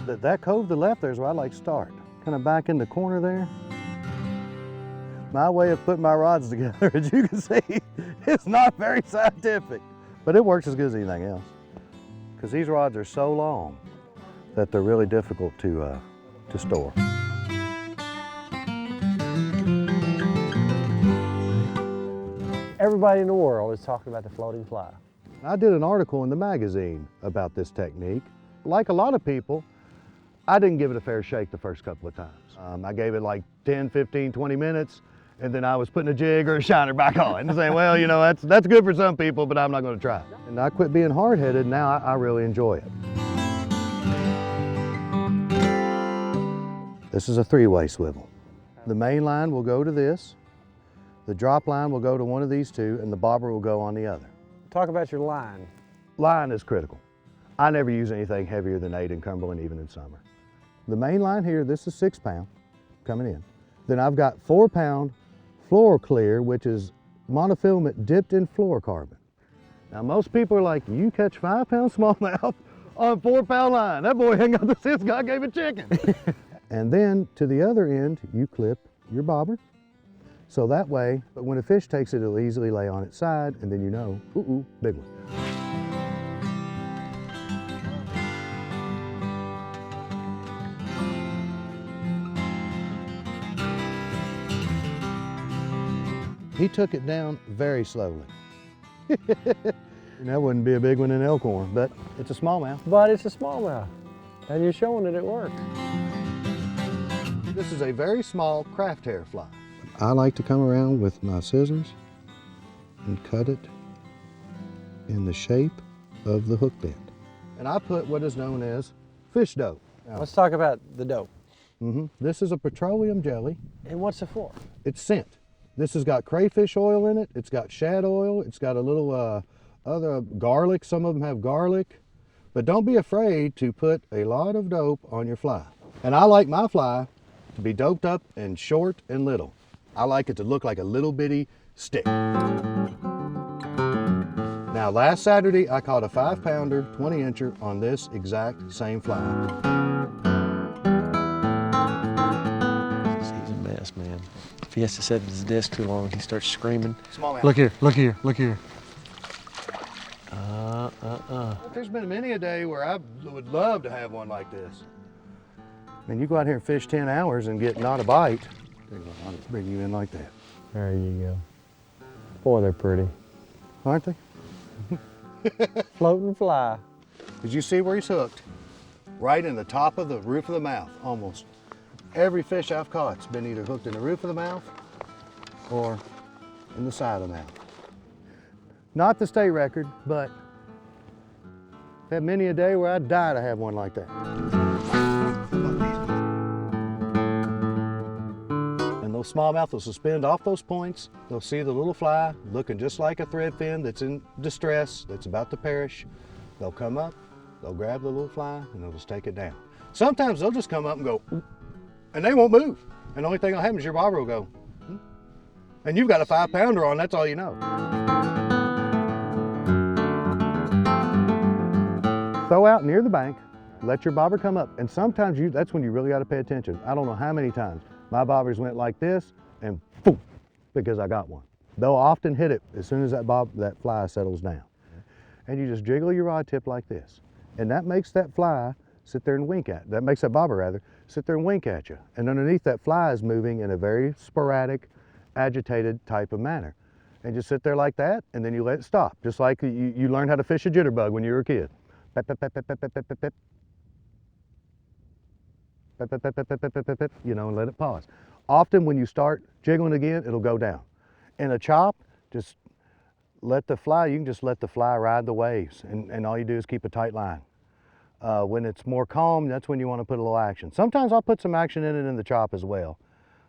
That cove to the left there is where I like to start. Kind of back in the corner there. My way of putting my rods together, as you can see, it's not very scientific, but it works as good as anything else. Because these rods are so long that they're really difficult to store. Everybody in the world is talking about the floating fly. I did an article in the magazine about this technique. Like a lot of people, I didn't give it a fair shake the first couple of times. I gave it like 10, 15, 20 minutes, and then I was putting a jig or a shiner back on and saying, well, you know, that's good for some people, but I'm not going to try it. And I quit being hard-headed, now I really enjoy it. This is a three-way swivel. The main line will go to this, the drop line will go to one of these two, and the bobber will go on the other. Talk about your line. Line is critical. I never use anything heavier than 8 in Cumberland, even in summer. The main line here, this is 6 pound coming in. Then I've got 4 pound fluoro clear, which is monofilament dipped in fluorocarbon. Now most people are like, you catch 5 pound smallmouth on 4 pound line. That boy ain't got the sense God gave a chicken. And then to the other end, you clip your bobber. So that way, but when a fish takes it, it'll easily lay on its side, and then you know, ooh, big one. He took it down very slowly. That wouldn't be a big one in Elkhorn, but it's a smallmouth. But it's a smallmouth, and you're showing that it works. This is a very small craft hair fly. I like to come around with my scissors and cut it in the shape of the hook bend. And I put what is known as fish dope. Now, Let's talk about the dope. This is a petroleum jelly. And what's it for? It's scent. This has got crayfish oil in it. It's got shad oil. It's got a little other garlic. Some of them have garlic. But don't be afraid to put a lot of dope on your fly. And I like my fly to be doped up and short and little. I like it to look like a little bitty stick. Now last Saturday I caught a 5 pounder, 20 incher on this exact same fly. He's a mess, man. If he has to sit at his desk too long, he starts screaming. Smallmouth. Look here, look here, look here. There's been many a day where I would love to have one like this. And you go out here and fish 10 hours and get not a bite. I'll bring you in like that. There you go. Boy, they're pretty. Aren't they? Floating fly. Did you see where he's hooked? Right in the top of the roof of the mouth, almost. Every fish I've caught's been either hooked in the roof of the mouth or in the side of the mouth. Not the state record, but I've had many a day where I'd die to have one like that. Smallmouth will suspend off those points. They'll see the little fly looking just like a thread fin that's in distress, that's about to perish. They'll come up, they'll grab the little fly, and they'll just take it down. Sometimes they'll just come up and go, and they won't move. And the only thing that'll happen is your bobber will go, and you've got a 5 pounder on, that's all you know. Throw out near the bank, let your bobber come up, and sometimes that's when you really got to pay attention. I don't know how many times. My bobbers went like this and boom, because I got one. They'll often hit it as soon as that fly settles down. And you just jiggle your rod tip like this. And that makes that fly sit there and wink at, that makes that bobber rather, sit there and wink at you. And underneath that fly is moving in a very sporadic, agitated type of manner. And just sit there like that, and then you let it stop. Just like you learned how to fish a jitterbug when you were a kid. Pep, pep, pep, pep, pep, pep, pep, pep. You know, and let it pause. Often when you start jiggling again, it'll go down. In a chop, just let the fly, you can just let the fly ride the waves, and all you do is keep a tight line. When it's more calm, that's when you want to put a little action. Sometimes I'll put some action in it in the chop as well.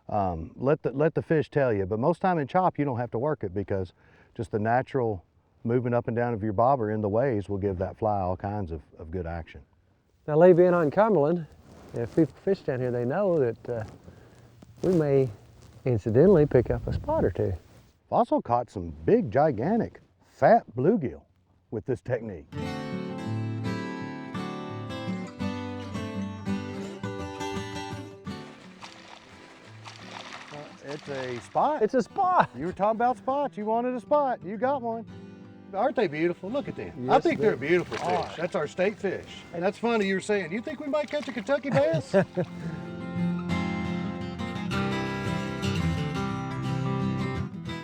Let the fish tell you, but most time in chop you don't have to work it because just the natural movement up and down of your bobber in the waves will give that fly all kinds of good action. Now, Lee, being on Cumberland, if people fish down here, they know that we may incidentally pick up a spot or two. I've also caught some big, gigantic, fat bluegill with this technique. It's a spot. It's a spot. You were talking about spots. You wanted a spot. You got one. Aren't they beautiful? Look at them. I Yes, think they're a they beautiful are. fish. That's our state fish. And that's funny you were saying, you think we might catch a Kentucky bass?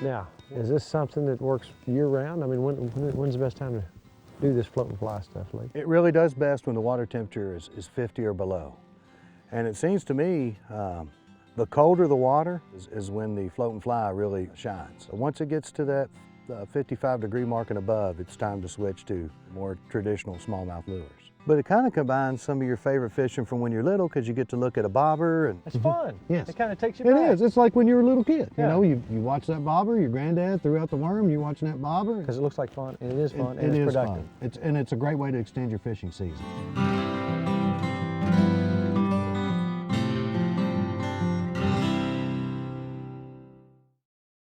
Now, is this something that works year-round? I mean, when's the best time to do this float and fly stuff, Lee? It really does best when the water temperature is 50 or below. And it seems to me, the colder the water is when the float and fly really shines. So once it gets to that 55-degree mark and above, it's time to switch to more traditional smallmouth lures. But it kind of combines some of your favorite fishing from when you're little, because you get to look at a bobber. And It's fun. Yes. It kind of takes you it back. is. It's like when you were a little kid. Yeah. You know, you watch that bobber, your granddad threw out the worm, you're watching that bobber. Because it looks like fun, and it is fun, and It it's is productive. fun. And it's a great way to extend your fishing season.